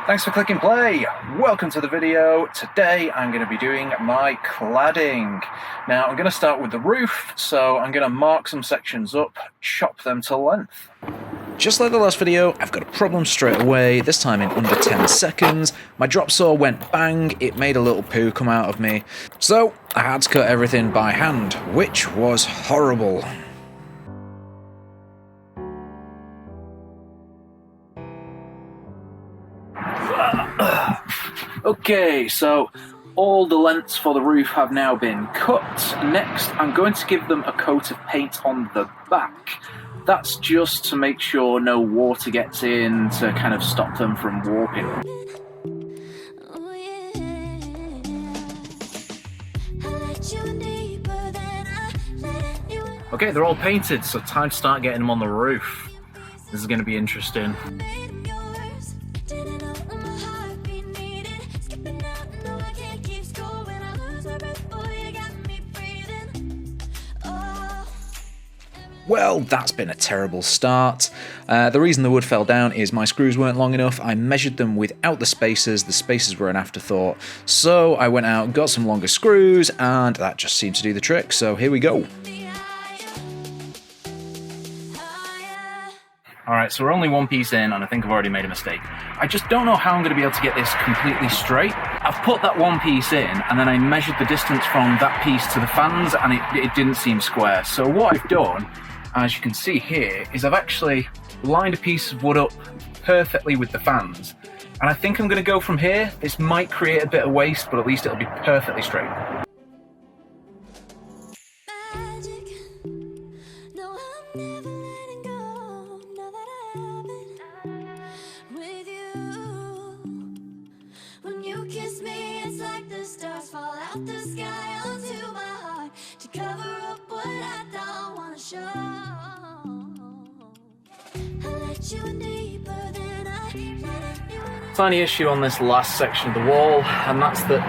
Thanks for clicking play. Welcome to the video. Today I'm going to be doing my cladding. Now I'm going to start with the roof, so I'm going to mark some sections up, chop them to length. Just like the last video, I've got a problem straight away, this time in under 10 seconds. My drop saw went bang, it made a little poo come out of me. So I had to cut everything by hand, which was horrible. Okay, so all the lengths for the roof have now been cut. Next, I'm going to give them a coat of paint on the back. That's just to make sure no water gets in, to kind of stop them from warping. Okay, they're all painted, so time to start getting them on the roof. This is going to be interesting. Well, that's been a terrible start. The reason the wood fell down is my screws weren't long enough. I measured them without the spacers were an afterthought. So I went out, got some longer screws, and that just seemed to do the trick, so here we go. Alright, so we're only one piece in, and I think I've already made a mistake. I just don't know how I'm going to be able to get this completely straight. I've put that one piece in, and then I measured the distance from that piece to the fans, and it didn't seem square. So what I've done, as you can see here, is I've actually lined a piece of wood up perfectly with the fans. And I think I'm going to go from here. This might create a bit of waste, but at least it'll be perfectly straight. Tiny issue on this last section of the wall, and that's that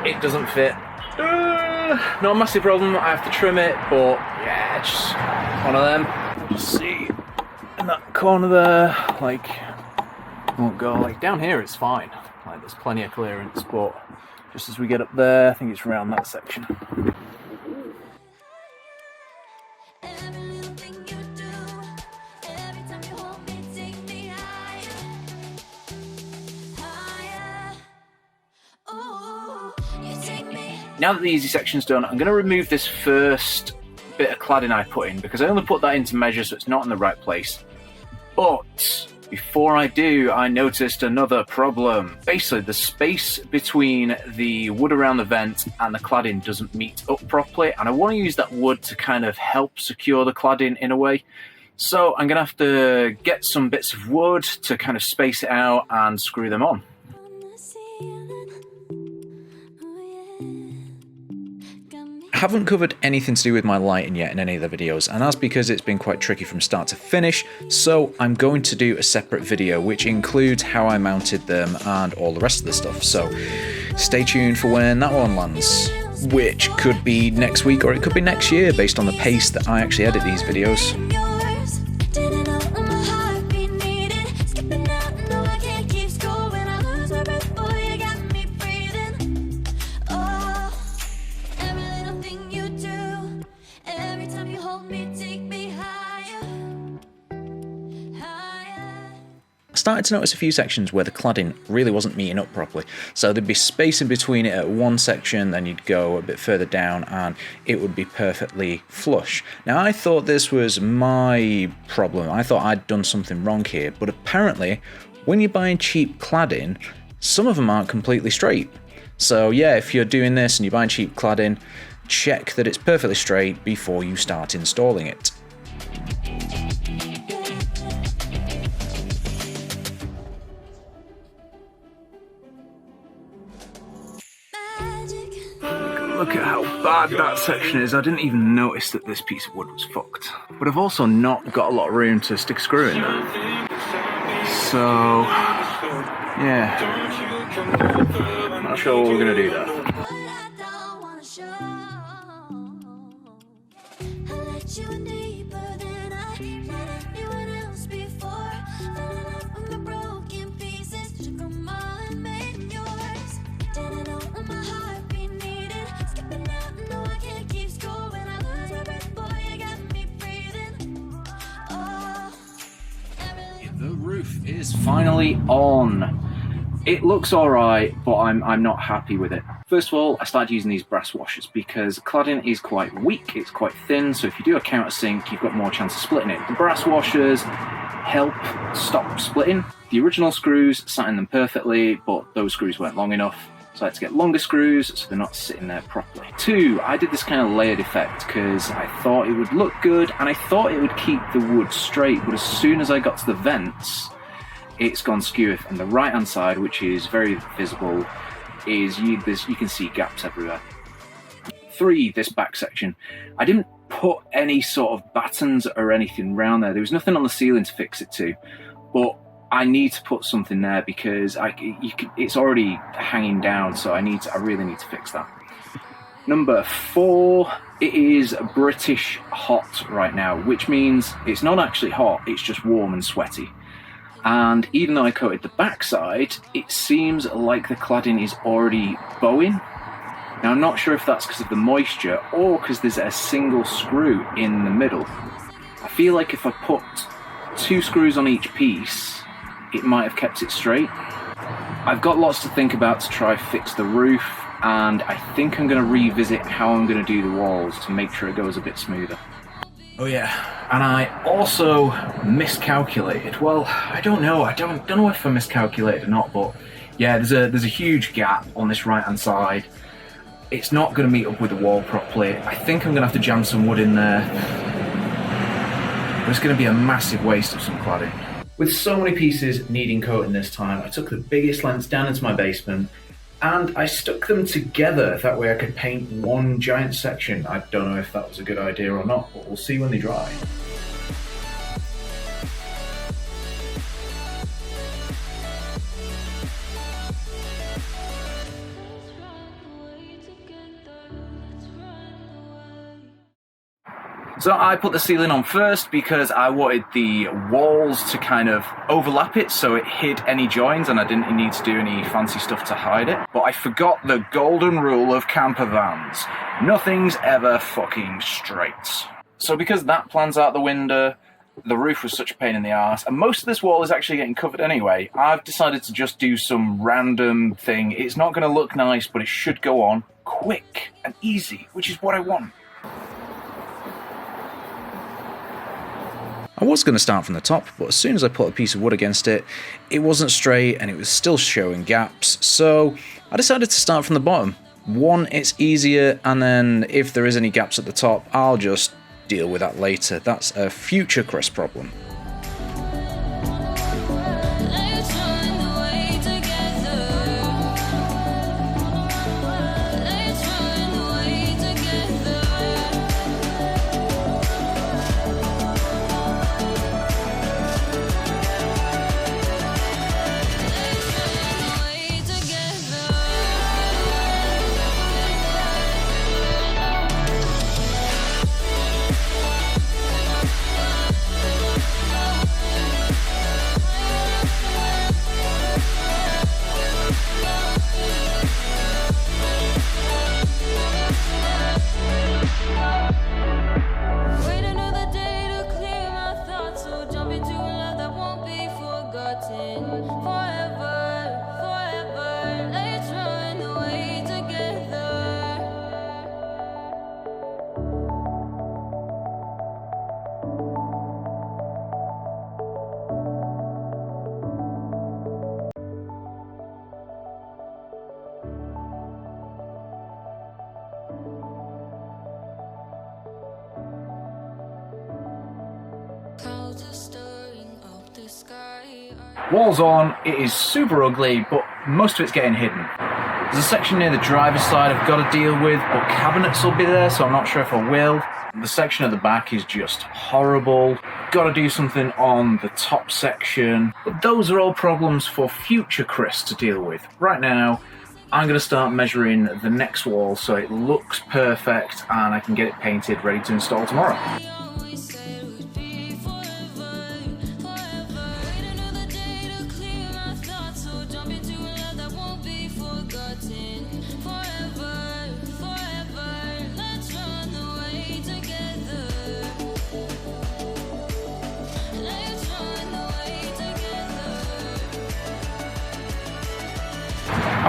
it doesn't fit. Not a massive problem, I have to trim it, but yeah, just one of them. Just see in that corner there, like, won't go. Like down here it's fine, like there's plenty of clearance, but just as we get up there, I think it's around that section. Now that the easy section's done, I'm going to remove this first bit of cladding I put in, because I only put that into measure, so it's not in the right place. But before I do, I noticed another problem. Basically, the space between the wood around the vent and the cladding doesn't meet up properly, and I want to use that wood to kind of help secure the cladding in a way. So I'm going to have to get some bits of wood to kind of space it out and screw them on. I haven't covered anything to do with my lighting yet in any of the videos, and that's because it's been quite tricky from start to finish, so I'm going to do a separate video which includes how I mounted them and all the rest of the stuff, so stay tuned for when that one lands, which could be next week or it could be next year based on the pace that I actually edit these videos. Started to notice a few sections where the cladding really wasn't meeting up properly, so there'd be space in between it at one section, then you'd go a bit further down and it would be perfectly flush. Now I thought this was my problem, I thought I'd done something wrong here, but apparently when you're buying cheap cladding, some of them aren't completely straight. So yeah, if you're doing this and you're buying cheap cladding, check that it's perfectly straight before you start installing it. Look at how bad that section is. I didn't even notice that this piece of wood was fucked. But I've also not got a lot of room to stick a screw in there. So, yeah. Not sure what we're going to do there. roof is finally on. It looks alright, but I'm not happy with it. First of all, I started using these brass washers because cladding is quite weak, it's quite thin, so if you do a countersink, you've got more chance of splitting it. The brass washers help stop splitting. The original screws sat in them perfectly, but those screws weren't long enough, so I had to get longer screws so they're not sitting there properly. Two, I did this kind of layered effect because I thought it would look good and I thought it would keep the wood straight, but as soon as I got to the vents, it's gone skew, and the right hand side, which is very visible, is you can see gaps everywhere. Three, this back section. I didn't put any sort of battens or anything around there. There was nothing on the ceiling to fix it to, but I need to put something there because it's already hanging down, so I really need to fix that. Number four, it is British hot right now, which means it's not actually hot, it's just warm and sweaty. And even though I coated the backside, it seems like the cladding is already bowing. Now I'm not sure if that's because of the moisture or because there's a single screw in the middle. I feel like if I put 2 screws on each piece, it might have kept it straight. I've got lots to think about to try fix the roof, and I think I'm going to revisit how I'm going to do the walls to make sure it goes a bit smoother. Oh yeah, and I also miscalculated. Well, I don't know if I miscalculated or not, but yeah, there's a huge gap on this right hand side. It's not going to meet up with the wall properly. I think I'm going to have to jam some wood in there. But it's going to be a massive waste of some cladding. With so many pieces needing coating this time, I took the biggest lengths down into my basement and I stuck them together, that way I could paint one giant section. I don't know if that was a good idea or not, but we'll see when they dry. So I put the ceiling on first because I wanted the walls to kind of overlap it so it hid any joins and I didn't need to do any fancy stuff to hide it. But I forgot the golden rule of campervans. Nothing's ever fucking straight. So because that plan's out the window, the roof was such a pain in the arse, and most of this wall is actually getting covered anyway, I've decided to just do some random thing. It's not going to look nice, but it should go on quick and easy, which is what I want. I was going to start from the top, but as soon as I put a piece of wood against it, it wasn't straight and it was still showing gaps, so I decided to start from the bottom. One, it's easier, and then if there is any gaps at the top, I'll just deal with that later. That's a future Chris problem. Walls on, it is super ugly, but most of it's getting hidden. There's a section near the driver's side I've got to deal with, but cabinets will be there, so I'm not sure if I will. The section at the back is just horrible. Got to do something on the top section, but those are all problems for future Chris to deal with. Right now, I'm going to start measuring the next wall so it looks perfect and I can get it painted, ready to install tomorrow.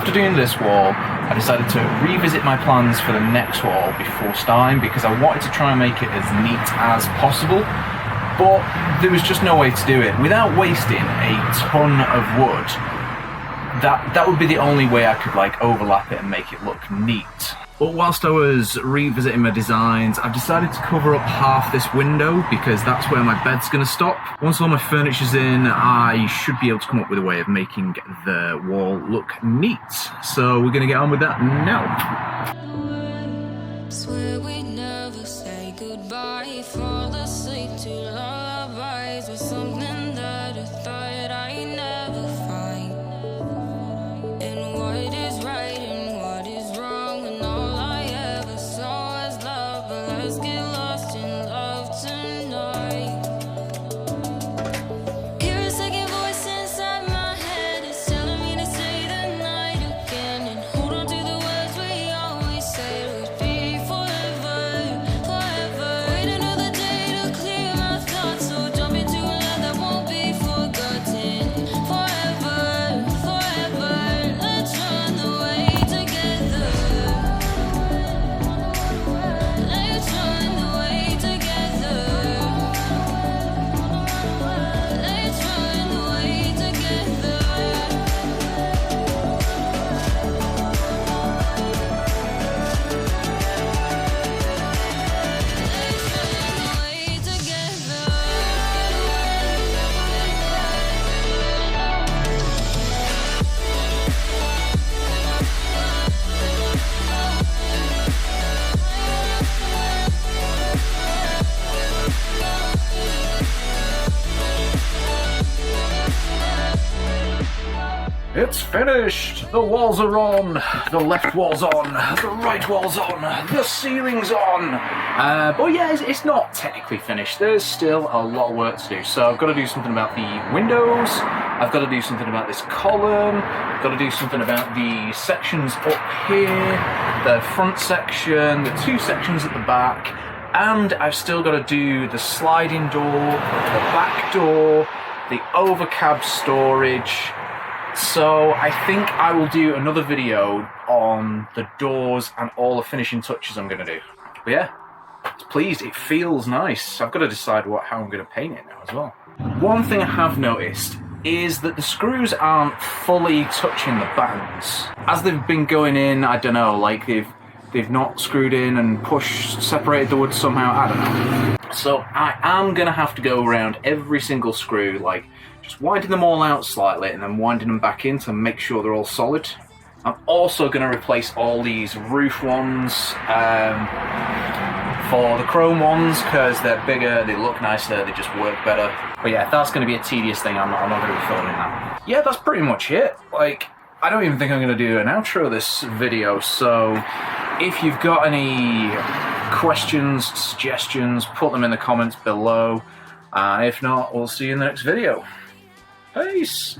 After doing this wall, I decided to revisit my plans for the next wall before starting because I wanted to try and make it as neat as possible, but there was just no way to do it without wasting a ton of wood. That would be the only way I could like overlap it and make it look neat. But whilst I was revisiting my designs, I've decided to cover up half this window because that's where my bed's going to stop. Once all my furniture's in, I should be able to come up with a way of making the wall look neat. So we're going to get on with that now. Swear we never say goodbye. Fall asleep to lullabies with something that I thought I never find. And what is right and what is wrong, and all I ever saw was love. But let's get lost in love tonight. Hear a second voice inside my head, it's telling me to say the night again and hold on to the words we always said would be forever, forever. Wait another day to clear my thoughts, so jump into a love that won't be forgotten. Forever, forever, let's run away together. Let's run away together. Let's run away together. It's finished! The walls are on, the left wall's on, the right wall's on, the ceiling's on! But yeah, it's not technically finished. There's still a lot of work to do. So I've got to do something about the windows, I've got to do something about this column, I've got to do something about the sections up here, the front section, the two sections at the back, and I've still got to do the sliding door, the back door, the overcab storage. So I think I will do another video on the doors and all the finishing touches I'm going to do. But yeah, it's pleased, it feels nice. I've got to decide how I'm going to paint it now as well. One thing I have noticed is that the screws aren't fully touching the bands. As they've been going in, I don't know, like they've not screwed in and separated the wood somehow, I don't know. So I am going to have to go around every single screw, like just winding them all out slightly and then winding them back in to make sure they're all solid. I'm also going to replace all these roof ones for the chrome ones because they're bigger, they look nicer, they just work better. But yeah, that's going to be a tedious thing, I'm not going to be filming that. Yeah, that's pretty much it. Like, I don't even think I'm going to do an outro of this video, so if you've got any questions, suggestions, put them in the comments below. If not, we'll see you in the next video. Peace!